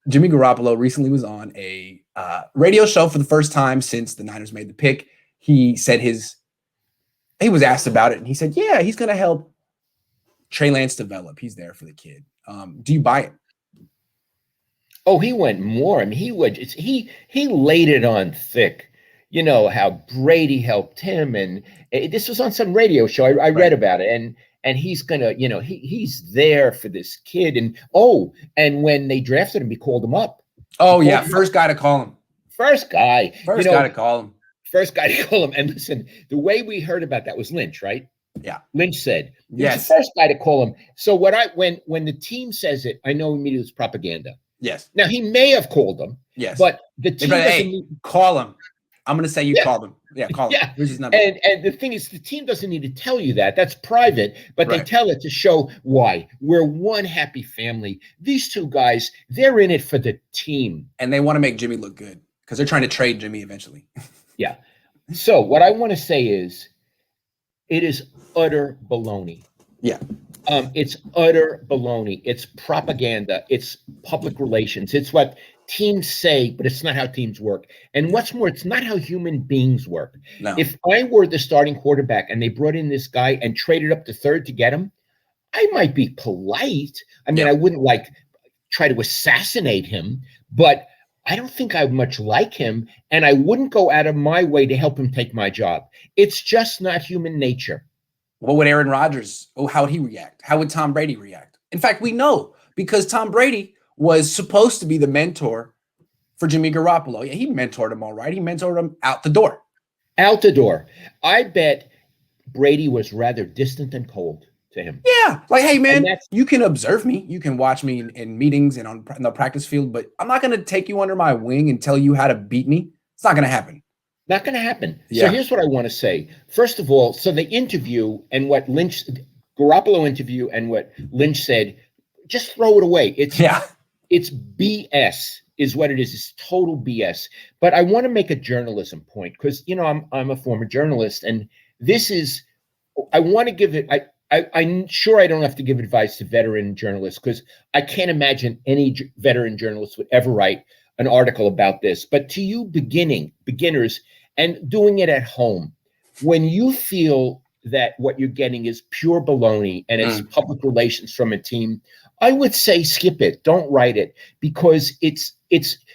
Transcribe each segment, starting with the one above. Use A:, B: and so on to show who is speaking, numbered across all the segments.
A: Jimmy Garoppolo recently was on a radio show for the first time since the Niners made the pick. He said he was asked about it, and he said, yeah, he's going to help Trey Lance develop. He's there for the kid. Do you buy it?
B: Oh, he went more. I mean, he laid it on thick. You know how Brady helped him, and this was on some radio show. I read about it, and he's gonna, he's there for this kid. And when they drafted him, he called him up.
A: Oh yeah, first guy to call him.
B: First guy
A: to call him.
B: First guy to call him. And listen, the way we heard about that was Lynch, right?
A: Yeah.
B: Lynch said,
A: yes,
B: the first guy to call him. So when the team says it, I know immediately it's propaganda.
A: Yes.
B: Now he may have called him.
A: Yes.
B: But the team doesn't
A: call him. I'm going to say you called him. Yeah, call him.
B: Yeah.
A: Here's his number.
B: And the thing is, the team doesn't need to tell you that. That's private, but they tell it to show why. We're one happy family. These two guys, they're in it for the team.
A: And they want to make Jimmy look good because they're trying to trade Jimmy eventually.
B: Yeah. So what I want to say is, it is utter baloney.
A: Yeah.
B: It's utter baloney. It's propaganda. It's public relations. It's what teams say, but it's not how teams work. And what's more, it's not how human beings work.
A: No.
B: If I were the starting quarterback and they brought in this guy and traded up to third to get him, I might be polite. I mean, I wouldn't try to assassinate him, but I don't think I much like him, and I wouldn't go out of my way to help him take my job. It's just not human nature.
A: What would Aaron Rodgers, how would he react? How would Tom Brady react? In fact, we know because Tom Brady was supposed to be the mentor for Jimmy Garoppolo. Yeah, he mentored him all right. He mentored him out the door.
B: Out the door. I bet Brady was rather distant and cold to him.
A: Yeah. Like, hey, man, you can observe me. You can watch me in meetings and on the practice field, but I'm not going to take you under my wing and tell you how to beat me. It's not going to happen.
B: Not going to happen.
A: Yeah.
B: So here's what I want to say. First of all, so the interview and what Garoppolo interview and what Lynch said, just throw it away. It's BS is what it is. It's total BS. But I want to make a journalism point because, I'm a former journalist, and this is, I want to give it, I'm sure I don't have to give advice to veteran journalists because I can't imagine any veteran journalist would ever write an article about this. But to you beginners, and doing it at home, when you feel that what you're getting is pure baloney and it's public relations from a team, I would say skip it. Don't write it because it's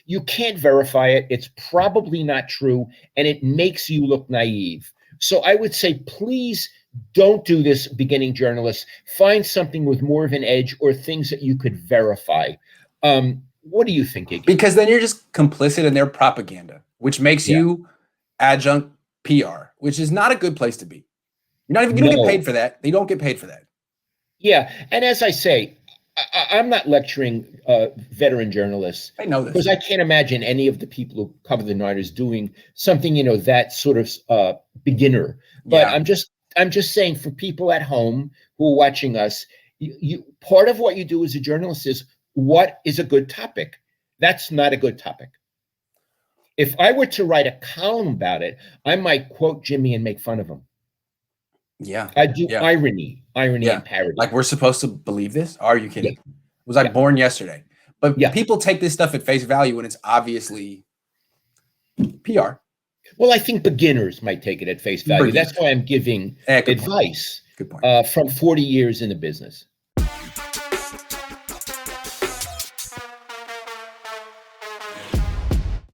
B: you can't verify it. It's probably not true, and it makes you look naive. So I would say, please don't do this, beginning journalists. Find something with more of an edge or things that you could verify. What do you think, Iggy?
A: Because then you're just complicit in their propaganda, which makes you adjunct PR, which is not a good place to be. You're not even going to get paid for that. They don't get paid for that.
B: Yeah. And as I say, I'm not lecturing veteran journalists.
A: I know this.
B: Because I can't imagine any of the people who cover the Niners doing something, that sort of beginner. But I'm just saying for people at home who are watching us, you part of what you do as a journalist is what is a good topic. That's not a good topic. If I were to write a column about it, I might quote Jimmy and make fun of him.
A: Yeah.
B: I do irony and parody.
A: Like, we're supposed to believe this? Are you kidding? Was I born yesterday? But people take this stuff at face value when it's obviously PR.
B: Well, I think beginners might take it at face value. That's why I'm giving advice.
A: Good point.
B: From 40 years in the business.